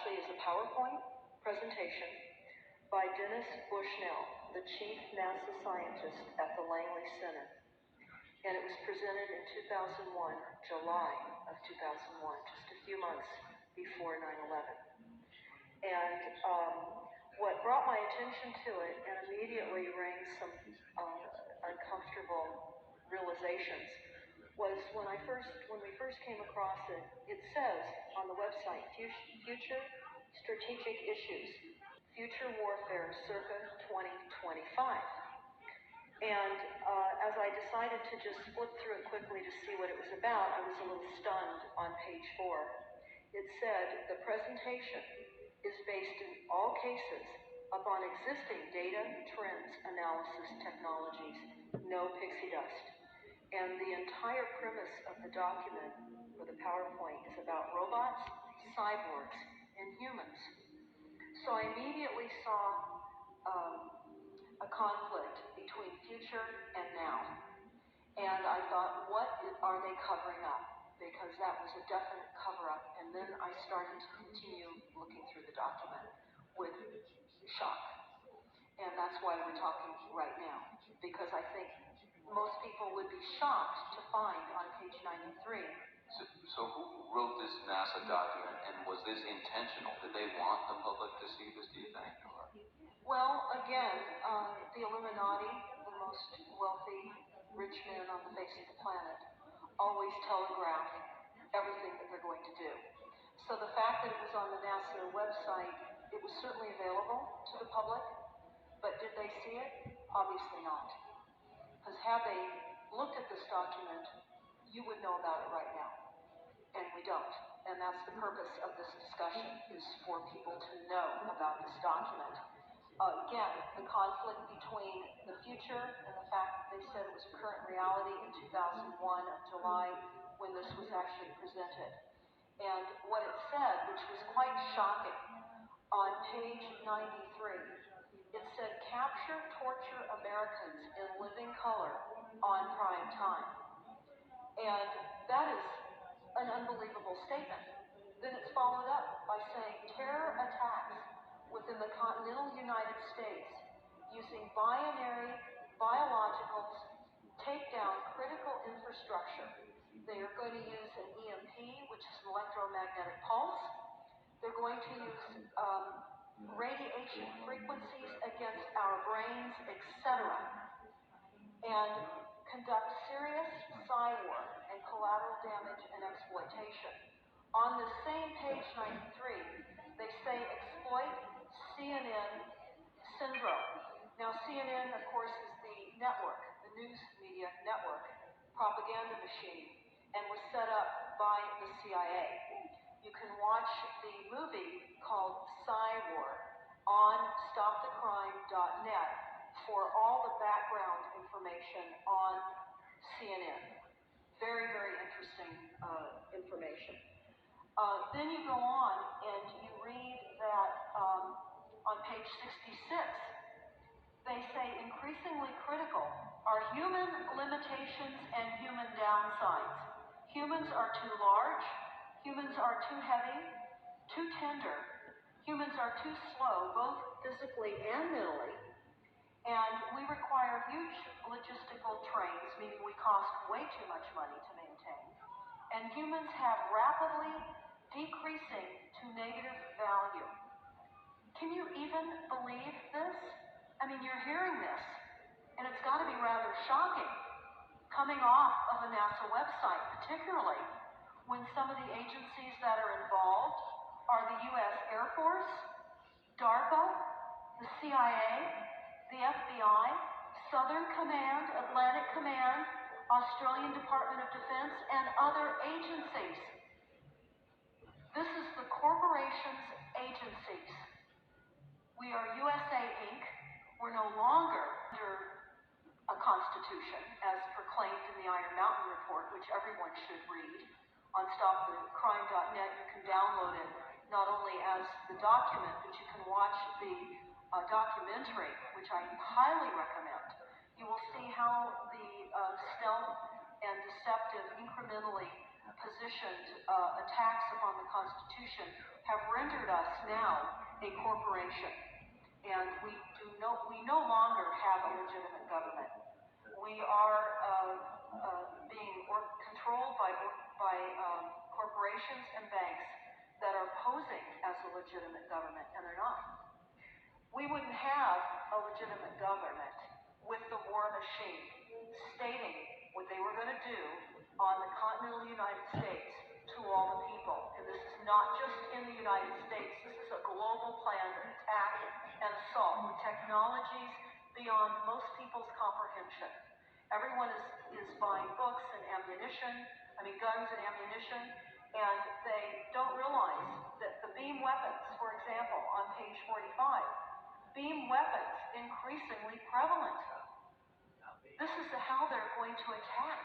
actually is a PowerPoint presentation by Dennis Bushnell, the chief NASA scientist at the Langley Center. And it was presented in 2001, July of 2001, just a few months before 9/11. And what brought my attention to it and immediately rang some uncomfortable realizations was when we first came across it. It says on the website, Future Strategic Issues, Future Warfare circa 2025. And as I decided to just flip through it quickly to see what it was about, I was a little stunned on page 4. It said, the presentation is based in all cases upon existing data, trends, analysis, technologies, no pixie dust. And the entire premise of the document, or the PowerPoint, is about robots, cyborgs, and humans. So I immediately saw a conflict between future and now. And I thought, what are they covering up? Because that was a definite cover-up. And then I started to continue looking through the document with shock. And that's why we're talking right now. Because I think most people would be shocked to find on page 93. So who wrote this NASA document, and was this intentional? Did they want the public to see this, do you think? Or? Well, again, the Illuminati, the most wealthy, rich men on the face of the planet, always telegraph everything that they're going to do. So the fact that it was on the NASA website, it was certainly available to the public, but did they see it? Obviously not. Because had they looked at this document, you would know about it right now. And we don't. And that's the purpose of this discussion, is for people to know about this document. Again, the conflict between the future and the fact that they said it was a current reality in 2001 of July when this was actually presented. And what it said, which was quite shocking, on page 93, it said, capture, torture Americans in living color on prime time. And that is an unbelievable statement. Then it's followed up by saying terror attacks within the continental United States using binary biologicals take down critical infrastructure. They are going to use an EMP, which is an electromagnetic pulse. They're going to use radiation frequencies against our brains, etc., and conduct serious cyber and collateral damage and exploitation. On the same page 93, they say exploit CNN syndrome. Now CNN, of course, is the network, the news media network, propaganda machine, and was set up by the CIA. You can watch the movie called Cyborg on stopthecrime.net for all the background information on CNN. Very, very interesting information. Then you go on and you read that on page 66, they say increasingly critical are human limitations and human downsides. Humans are too large, humans are too heavy, too tender, humans are too slow, both physically and mentally, and we require huge logistical trains, meaning we cost way too much money to maintain, and humans have rapidly decreasing to negative value. Can you even believe this? I mean, you're hearing this, and it's got to be rather shocking coming off of a NASA website, particularly when some of the agencies that are involved are the U.S. Air Force, DARPA, the CIA, the FBI, Southern Command, Atlantic Command, Australian Department of Defense, and other agencies. This is the corporation's agencies. We are USA Inc. We're no longer under a constitution as proclaimed in the Iron Mountain Report, which everyone should read. On stopthecrime.net, you can download it not only as the document, but you can watch the documentary, which I highly recommend. You will see how the stealth and deceptive, incrementally positioned attacks upon the Constitution have rendered us now a corporation, and we no longer have a legitimate government. We are being controlled by corporations and banks that are posing as a legitimate government, and they're not. We wouldn't have a legitimate government with the war machine stating what they were going to do on the continental United States to all the people. And this is not just in the United States. This is a global plan of attack and assault with technologies beyond most people's comprehension. Everyone is buying books and guns and ammunition, and they don't realize that the beam weapons, for example, on page 45, beam weapons increasingly prevalent. This is how they're going to attack.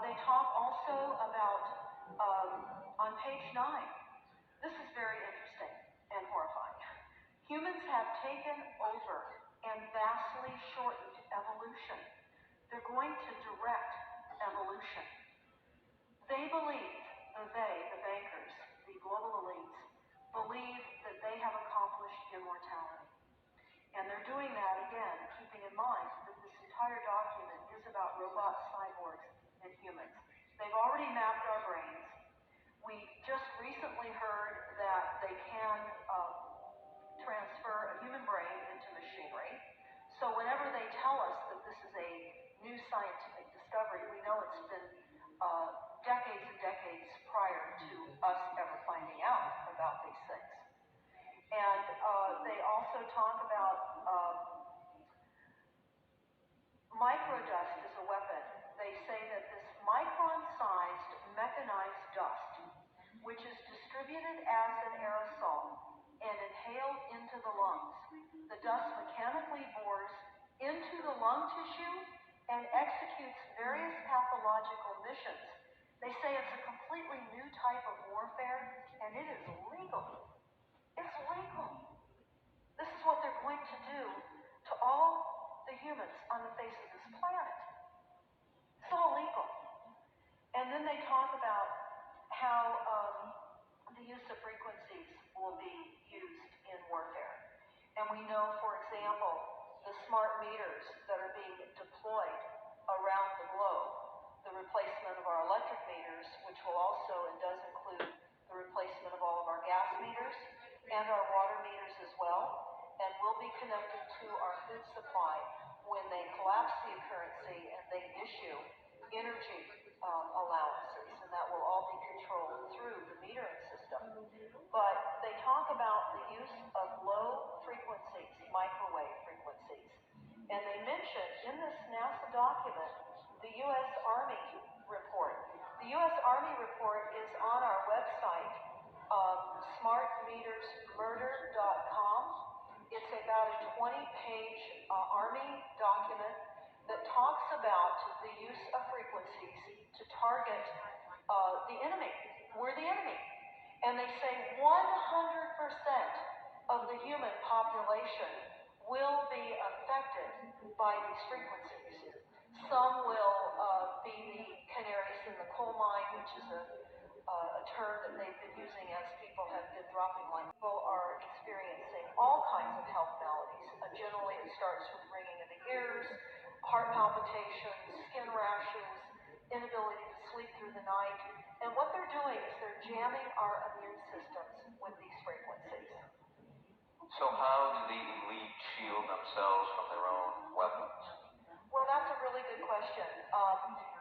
They talk also about, on page 9, this is very interesting and horrifying. Humans have taken over and vastly shortened evolution. They're going to direct evolution. They believe, the bankers, the global elites, believe that they have accomplished immortality. And they're doing that, again, keeping in mind that this entire document is about robots, cyborgs, and humans. They've already mapped our brains. We just recently heard that they can transfer a human brain into machinery. So whenever they tell us that this is a new scientific discovery, we know it's been decades and decades prior to us ever finding out about these things. And they also talk about microdust as a weapon. They say that this micron-sized mechanized dust, which is distributed as an aerosol and inhaled into the lungs, the dust mechanically bores into the lung tissue and executes various pathological missions. They say it's a completely new type of warfare, and it is legal. It's legal. This is what they're going to do to all the humans on the face of this planet. It's all legal. And then they talk about how the use of frequencies will be used in warfare. And we know, for example, the smart meters that are being deployed around the globe, the replacement of our electric meters, which will also and does include the replacement of all of our gas meters and our water meters as well, and will be connected to our food supply when they collapse the currency and they issue energy allowances, and that will all be controlled through the metering system. But they talk about the use of low frequencies, microwave frequencies, and they mention in this NASA document the U.S. Army report. The U.S. Army report is on our website, smartmetersmurder.com. It's about a 20-page Army document that talks about the use of frequencies to target the enemy. We're the enemy. And they say 100% of the human population will be affected by these frequencies. Some will be the canaries in the coal mine, which is a term that they've been using as people have been dropping like people are experiencing all kinds of health maladies. Generally, it starts with ringing in the ears, heart palpitations, skin rashes, inability to sleep through the night. And what they're doing is they're jamming our immune systems with these frequencies. So how do the elite shield themselves from their own weapons? Well, that's a really good question.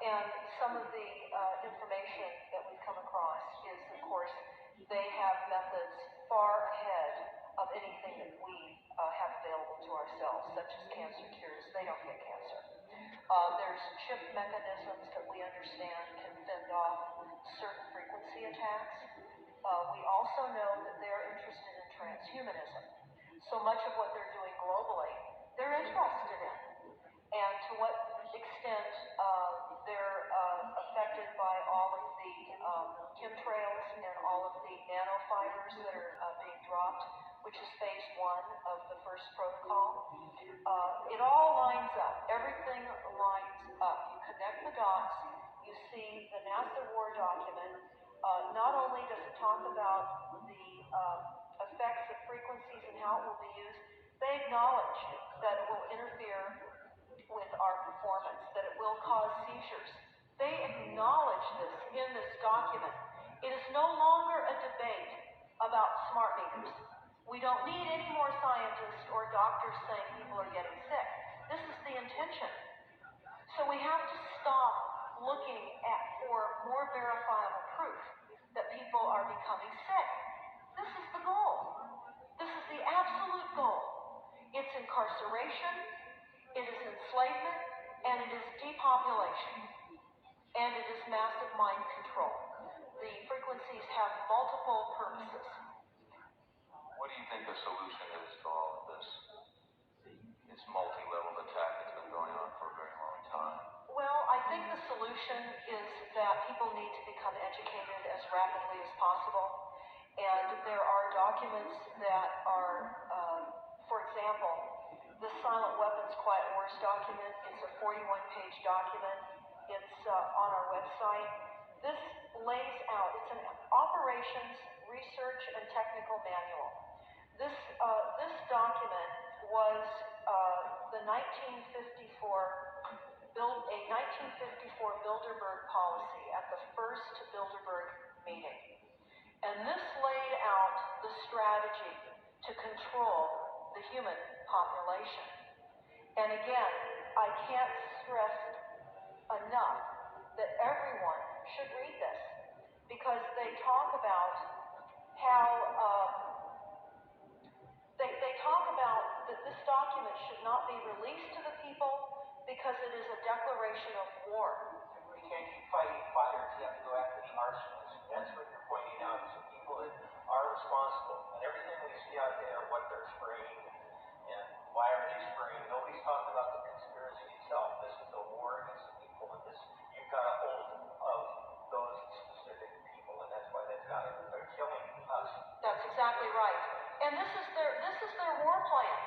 And some of the information that we've come across is, of course, they have methods far ahead of anything that we have available to ourselves, such as cancer cures. They don't get cancer. There's chip mechanisms that we understand can fend off certain frequency attacks. We also know that they're interested in transhumanism. So much of what they're doing globally, they're interested in. And to what extent they're affected by all of the chemtrails and all of the nanofibers that are being dropped, which is phase 1 of the first protocol. It all lines up. Everything lines up. You connect the dots. you see the NASA war document. Not only does it talk about the effects of frequencies and how it will be used, they acknowledge that it will interfere with our performance, that it will cause seizures. They acknowledge this in this document. It is no longer a debate about smart meters. We don't need any more scientists or doctors saying people are getting sick. This is the intention. So we have to stop looking for more verifiable proof that people are becoming sick. This is the goal. This is the absolute goal. It's incarceration, it is enslavement, and it is depopulation. And it is massive mind control. The frequencies have multiple purposes. What do you think the solution is to all of this? This multi-level attack that's been going on for a very long time. Well, I think the solution is that people need to become educated as rapidly as possible. And there are documents that are, for example, the Silent Weapons Quiet Wars document. It's a 41-page document. It's on our website. This lays out, it's an operations, research, and technical manual. This document was the 1954 Bilderberg policy at the first Bilderberg meeting. And this laid out the strategy to control the human population. And again, I can't stress enough that everyone should read this, because they talk about how they talk about that this document should not be released to the people because it is a declaration of war. We can't keep fighting fires. You have to go after the arsonists. That's what you're pointing out, is the people that are responsible. And everything we see out there, what they're spraying, and why are they spraying? Nobody's talking about the conspiracy itself. This is a war against the people, and this, you've got a hold of those specific people, and that's why they're killing us. That's exactly right. And this is their war plan.